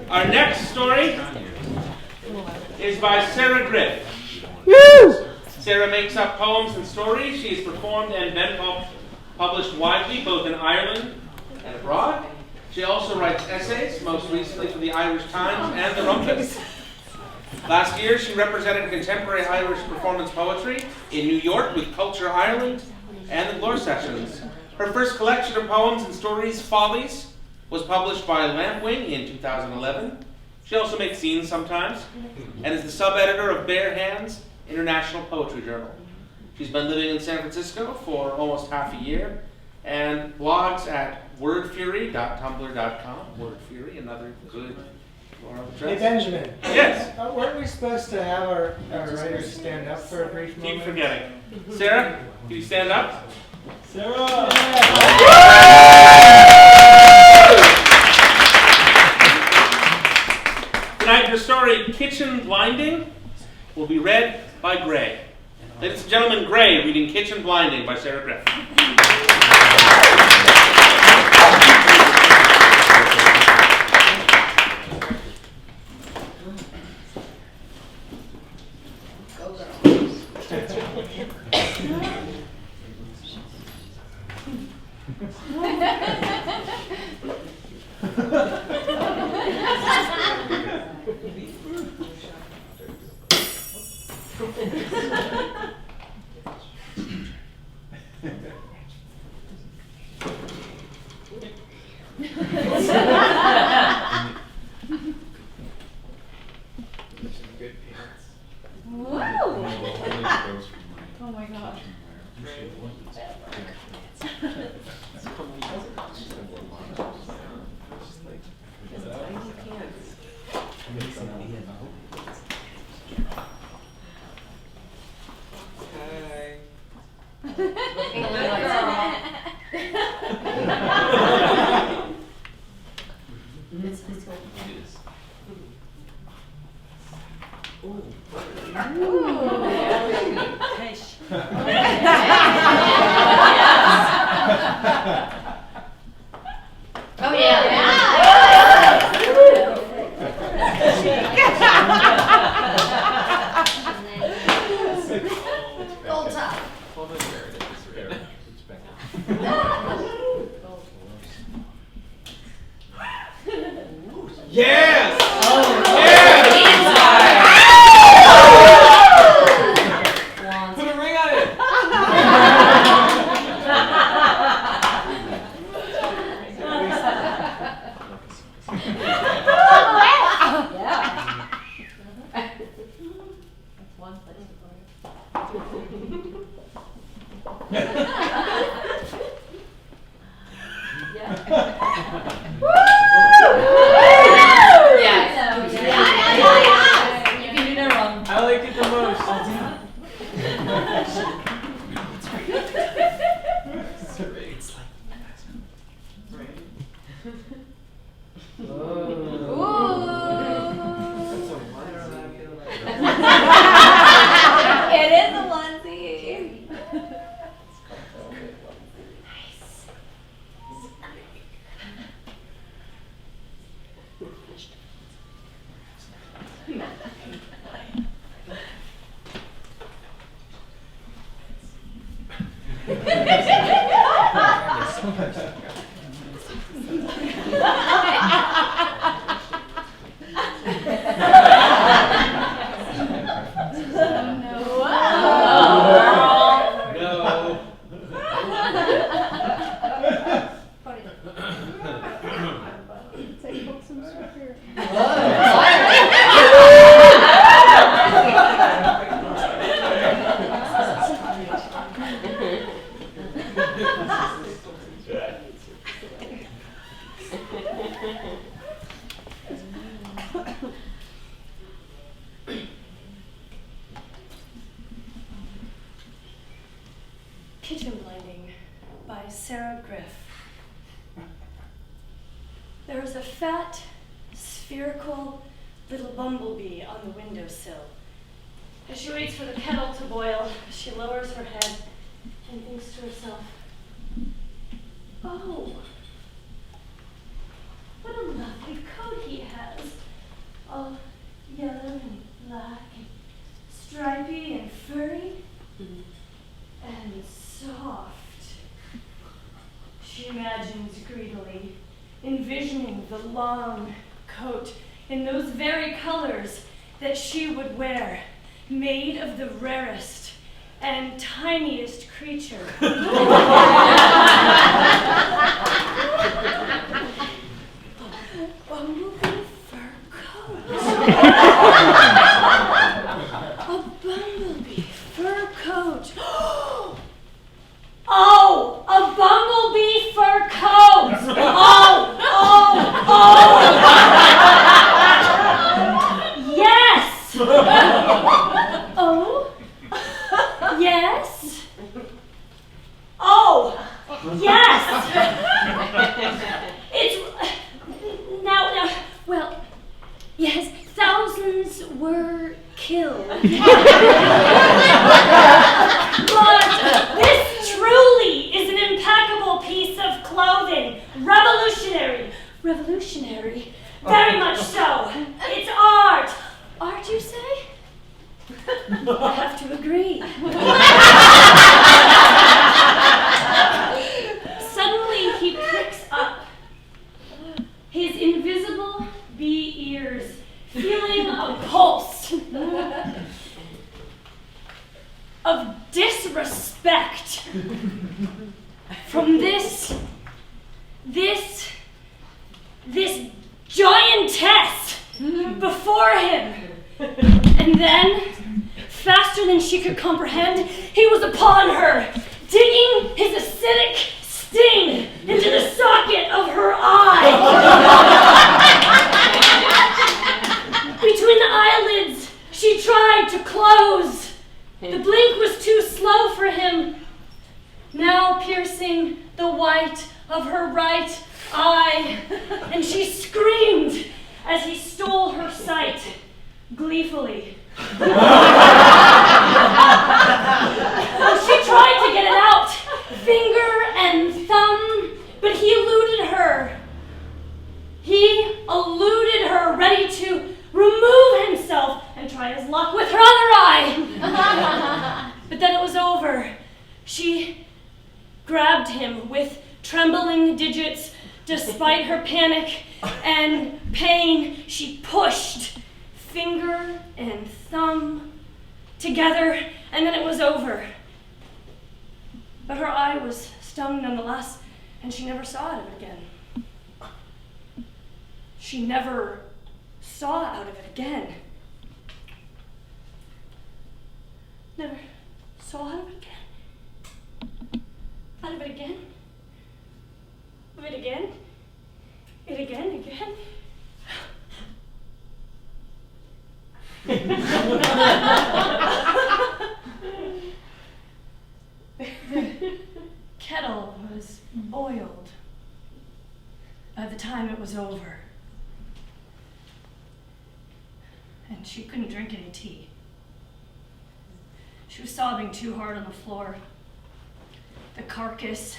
Our next story is by Sarah Griff. Sarah makes up poems and stories. She has performed and been published widely, both in Ireland and abroad. She also writes essays, most recently for the Irish Times and the Rumpus. Last year, she represented contemporary Irish performance poetry in New York with Culture Ireland and the Glore Sessions. Her first collection of poems and stories, Follies, was published by Lampwing in 2011. She also makes zines sometimes, and is the sub-editor of Bare Hands International Poetry Journal. She's been living in San Francisco for almost half a year, and blogs at wordfury.tumblr.com. Wordfury, another good URL address. Hey, Benjamin. Yes? Weren't we supposed to have our writers stand up for a brief moment? Keep forgetting. Sarah, can you stand up? Sarah! Tonight, her story, Kitchen Blinding, will be read by Gray. Ladies and gentlemen, Gray reading Kitchen Blinding by Sarah Griff. Oh my gosh. Oh yeah. Gold top. Yes! Put a ring on it! You can do no wrong. I like it the most. It is a onesie. Kitchen Blinding by Sarah Griff. There is a fat, spherical little bumblebee on the windowsill. As she waits for the kettle to boil, she lowers her head and thinks to herself, "Oh, what a lovely coat he has. long coat in those very colors that she would wear, made of the rarest and tiniest creature. Bumblebee fur coat. A bumblebee fur coat. Oh, a bumblebee fur coat. Oh. Yes. Oh. Yes. Oh. Yes. It's now, well, yes, thousands were killed. But this truly is an impeccable piece of clothing. Revolutionary. Revolutionary. Very much so. It's art. Art, you say? I have to agree. Suddenly he pricks up, his invisible bee ears feeling a pulse of disrespect from this giantess before him. And then, faster than she could comprehend, he was upon her, digging his acidic sting into the socket of her eye. Between the eyelids, she tried to close. The blink was too slow for him, now piercing the white of her right eye, and she screamed as he stole her sight gleefully. She tried to get it out, finger and thumb, but he eluded her. He eluded her, ready to remove himself and try his luck with her other eye. But then it was over. She grabbed him with trembling digits. Despite her panic and pain, she pushed finger and thumb together, and then it was over. But her eye was stung nonetheless, and she never saw it again. She never saw out of it again. Never saw out of it again. Out of it again. Of it again. It again. The kettle was boiled by the time it was over. And she couldn't drink any tea. She was sobbing too hard on the floor. The carcass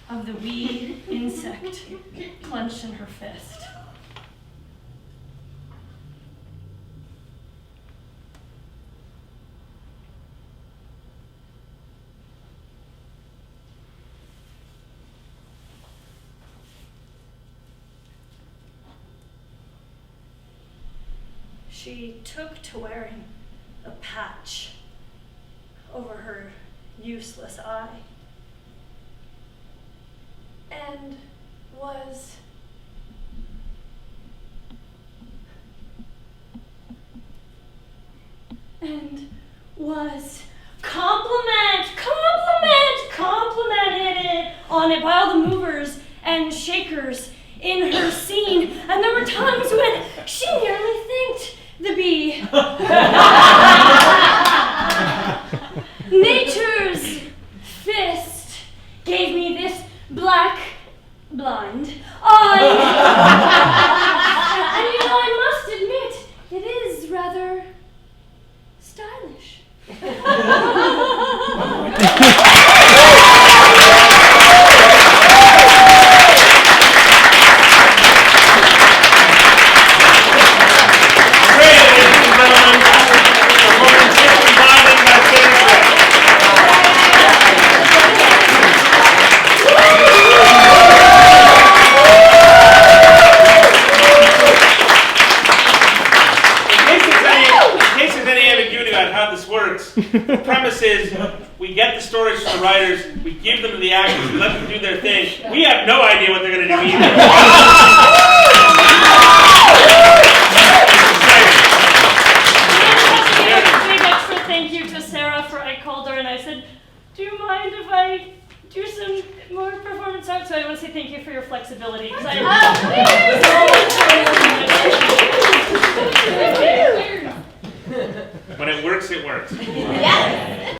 of the wee insect clenched in her fist. She took to wearing a patch over her useless eye, and was complimented on it by all the movers and shakers in her scene, and there were times when she nearly thanked the bee. Nature's fist gave me this black, blind eye. And you know, I must admit, it is rather stylish. Ladies and gentlemen, stories from the writers. We give them to the actors. We let them do their thing. We have no idea what they're going to do either. Big extra thank you to Sarah for I called her and I said, do you mind if I do some more performance art? So I want to say thank you for your flexibility. When it works, it works. Yes.